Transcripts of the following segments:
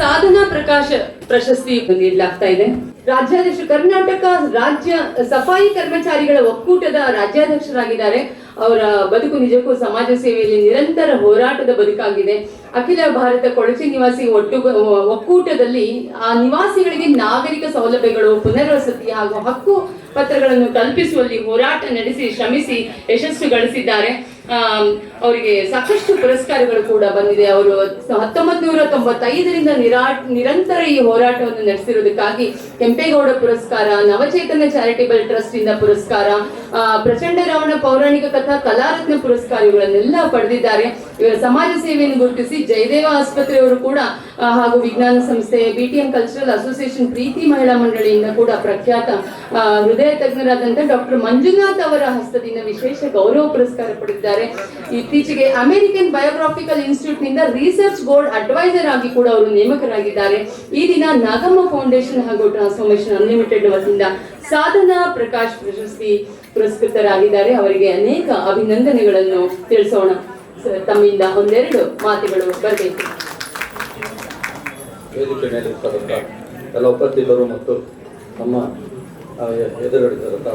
ಸಾಧನಾ ಪ್ರಕಾಶ ಪ್ರಶಸ್ತಿ ನೀಡಲಾಗ್ತಾ ಇದೆ. ರಾಜ್ಯಾಧ್ಯಕ್ಷ ಕರ್ನಾಟಕ ರಾಜ್ಯ ಸಫಾಯಿ ಕರ್ಮಚಾರಿಗಳ ಒಕ್ಕೂಟದ ರಾಜ್ಯಾಧ್ಯಕ್ಷರಾಗಿದ್ದಾರೆ. ಅವರ ಬದುಕು ನಿಜಕ್ಕೂ ಸಮಾಜ ಸೇವೆಯಲ್ಲಿ ನಿರಂತರ ಹೋರಾಟದ ಬದುಕಾಗಿದೆ. ಅಖಿಲ ಭಾರತ ಕೊಳಚೆ ನಿವಾಸಿ ಒಕ್ಕೂಟದಲ್ಲಿ ಆ ನಿವಾಸಿಗಳಿಗೆ ನಾಗರಿಕ ಸೌಲಭ್ಯಗಳು, ಪುನರ್ವಸತಿ ಹಾಗೂ ಹಕ್ಕು ಪತ್ರಗಳನ್ನು ಕಲ್ಪಿಸುವಲ್ಲಿ ಹೋರಾಟ ನಡೆಸಿ ಶ್ರಮಿಸಿ ಯಶಸ್ಸು ಗಳಿಸಿದ್ದಾರೆ. ಅವರಿಗೆ ಸಾಕಷ್ಟು ಪುರಸ್ಕಾರಗಳು ಕೂಡ ಬಂದಿದೆ. ಅವರು 1995ರಿಂದ ನಿರಂತರ ಈ ಹೋರಾಟವನ್ನು ನಡೆಸಿರುವುದಕ್ಕಾಗಿ ಕೆಂಪೇಗೌಡ ಪುರಸ್ಕಾರ, ನವಚೇತನ ಚಾರಿಟೇಬಲ್ ಟ್ರಸ್ಟ್ ಇಂದ ಪುರಸ್ಕಾರ, ಪ್ರಚಂಡ ರಾವಣ ಪೌರಾಣಿಕ ಕಥಾ ಕಲಾರತ್ನ ಪುರಸ್ಕಾರಗಳನ್ನೆಲ್ಲ ಪಡೆದಿದ್ದಾರೆ. ಇವರ ಸಮಾಜ ಸೇವೆಯನ್ನು ಗುರುತಿಸಿ ಜಯದೇವ ಆಸ್ಪತ್ರೆಯವರು ಕೂಡ ಹಾಗೂ ವಿಜ್ಞಾನ ಸಂಸ್ಥೆ, BTM ಕಲ್ಚರಲ್ ಅಸೋಸಿಯೇಷನ್, ಪ್ರೀತಿ ಮಹಿಳಾ ಮಂಡಳಿಯಿಂದ ಕೂಡ ಪ್ರಖ್ಯಾತ ಹೃದಯ ತಜ್ಞರಾದಂತಹ ಡಾಕ್ಟರ್ ಮಂಜುನಾಥ್ ಅವರ ಹಸ್ತದಿಂದ ವಿಶೇಷ ಗೌರವ ಪುರಸ್ಕಾರ ಪಡೆದಿದ್ದಾರೆ. ಇತ್ತೀಚೆಗೆ ಅಮೆರಿಕನ್ ಬಯೋಗ್ರಾಫಿಕಲ್ ಇನ್ಸ್ಟಿಟ್ಯೂಟ್ ನಿಂದ ರಿಸರ್ಚ್ ಬೋರ್ಡ್ ಅಡ್ವೈಸರ್ ಆಗಿ ಕೂಡ ಅವರು ನೇಮಕರಾಗಿದ್ದಾರೆ. ಈ ದಿನ ನಾಗಮ್ಮ ಫೌಂಡೇಶನ್ ಹಾಗೂ ಟ್ರಾನ್ಸ್ಫಾರ್ಮೇಶನ್ ಅನ್ಲಿಮಿಟೆಡ್ ವತಿಯಿಂದ ಸಾಧನಾ ಪ್ರಕಾಶ್ ಪ್ರಶಸ್ತಿ ಪುರಸ್ಕೃತರಾಗಿದ್ದಾರೆ. ಅವರಿಗೆ ಅನೇಕ ಅಭಿನಂದನೆಗಳನ್ನು ತಿಳಿಸೋಣ. ತಮ್ಮಿಂದ ಒಂದೆರಡು ಮಾತುಗಳು ಬರಬೇಕು. ವೇದಿಕೆ ಮೇಲಿರ್ತಕ್ಕಂಥ ಎಲ್ಲ ಉಪಸ್ಥಿತರು ಮತ್ತು ನಮ್ಮ ಎದುರಿರ್ತಕ್ಕಂಥ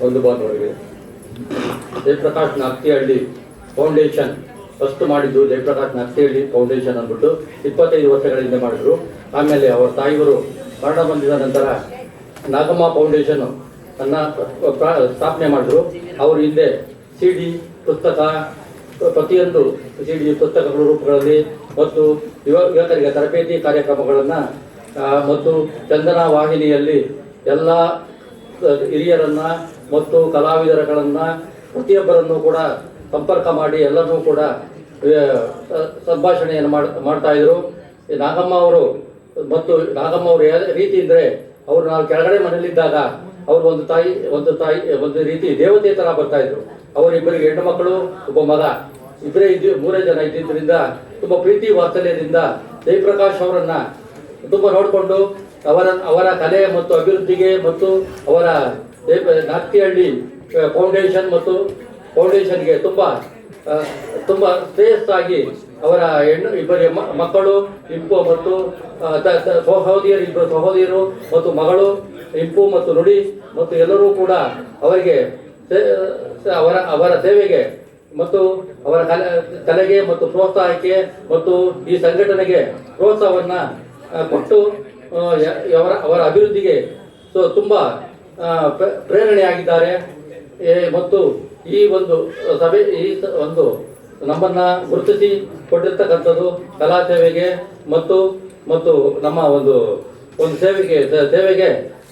ಒಂದು ಬಾಂಧವರಿಗೆ ಜಯಪ್ರಕಾಶ್ ನಾಗ್ತಿಹಳ್ಳಿ ಫೌಂಡೇಶನ್ ಫಸ್ಟ್ ಮಾಡಿದ್ದು ಜಯಪ್ರಕಾಶ್ ನಾಗ್ತಿಹಳ್ಳಿ ಫೌಂಡೇಶನ್ ಅಂದ್ಬಿಟ್ಟು 25 ವರ್ಷಗಳ ಹಿಂದೆ ಮಾಡಿದ್ರು. ಆಮೇಲೆ ಅವರ ತಾಯಿಯವರು ಮರಣ ಬಂದಿದ ನಂತರ ನಾಗಮ್ಮ ಫೌಂಡೇಶನ್ ಅನ್ನ ಸ್ಥಾಪನೆ ಮಾಡಿದ್ರು. ಅವರು ಹಿಂದೆ CD ಪುಸ್ತಕ, ಪ್ರತಿಯೊಂದು CD ಪುಸ್ತಕಗಳ ರೂಪಗಳಲ್ಲಿ ಮತ್ತು ಯುವಕರಿಗೆ ತರಬೇತಿ ಕಾರ್ಯಕ್ರಮಗಳನ್ನು ಮತ್ತು ಚಂದನ ವಾಹಿನಿಯಲ್ಲಿ ಎಲ್ಲ ಹಿರಿಯರನ್ನ ಮತ್ತು ಕಲಾವಿದರುಗಳನ್ನು ಪ್ರತಿಯೊಬ್ಬರನ್ನು ಕೂಡ ಸಂಪರ್ಕ ಮಾಡಿ ಎಲ್ಲರನ್ನೂ ಕೂಡ ಸಂಭಾಷಣೆಯನ್ನು ಮಾಡ್ತಾ ಇದ್ರು. ನಾಗಮ್ಮ ಅವರು ಮತ್ತು ನಾಗಮ್ಮ ಅವರು ಯಾವ ರೀತಿ ಅಂದರೆ ಅವರು ನಾವು ಕೆಳಗಡೆ ಮನೆಯಲ್ಲಿದ್ದಾಗ ಅವರು ಒಂದು ರೀತಿ ದೇವತೆ ಥರ ಬರ್ತಾ ಇದ್ರು. ಅವರಿಬ್ಬರಿಗೆ ಹೆಣ್ಣು ಮಕ್ಕಳು, ಒಬ್ಬ ಮಗ, ಮೂರೇ ಜನ ಇದ್ದಿದ್ದರಿಂದ ತುಂಬ ಪ್ರೀತಿ ವಾತ್ಸಲ್ಯದಿಂದ ಜಯಪ್ರಕಾಶ್ ಅವರನ್ನ ತುಂಬ ನೋಡಿಕೊಂಡು ಅವರ ಕಲೆ ಮತ್ತು ಅಭಿವೃದ್ಧಿಗೆ ಮತ್ತು ಅವರ ನಾಗ್ತಿಹಳ್ಳಿ ಫೌಂಡೇಶನ್ ಮತ್ತು ಫೌಂಡೇಶನ್ಗೆ ತುಂಬ ಶ್ರೇಯಸ್ಸಾಗಿ ಅವರ ಇಬ್ಬರು ಮಕ್ಕಳು ಇಂಪು ಮತ್ತು ಇಬ್ಬರು ಸಹೋದರಿಯರು ಮತ್ತು ಮಗಳು ಇಂಪು ಮತ್ತು ನುಡಿ ಮತ್ತು ಎಲ್ಲರೂ ಕೂಡ ಅವರಿಗೆ ಅವರ ಸೇವೆಗೆ ಮತ್ತು ಅವರ ಕಲೆಗೆ ಮತ್ತು ಪ್ರೋತ್ಸಾಹಕ್ಕೆ ಮತ್ತು ಈ ಸಂಘಟನೆಗೆ ಪ್ರೋತ್ಸಾಹವನ್ನು ಕೊಟ್ಟು ಅವರ ಅಭಿವೃದ್ಧಿಗೆ ತುಂಬ ಪ್ರೇರಣೆಯಾಗಿದ್ದಾರೆ. ಮತ್ತು ಈ ಒಂದು ಸಭೆ ನಮ್ಮನ್ನು ಗುರುತಿಸಿ ಕೊಟ್ಟಿರ್ತಕ್ಕಂಥದ್ದು ಕಲಾ ಸೇವೆಗೆ ಮತ್ತು ನಮ್ಮ ಒಂದು ಸೇವೆಗೆ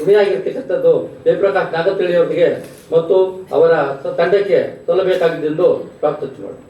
ಋಣಿಯಾಗಿರ್ತಕ್ಕಂಥದ್ದು ಜಯಪ್ರಕಾಶ್ ನಾಗತಿಹಳ್ಳಿ ಅವರಿಗೆ ಮತ್ತು ಅವರ ತಂಡಕ್ಕೆ ಸಲ್ಲಬೇಕಾಗಿದ್ದೆಂದು ಪ್ರಾರ್ಥನೆ ಮಾಡಿ.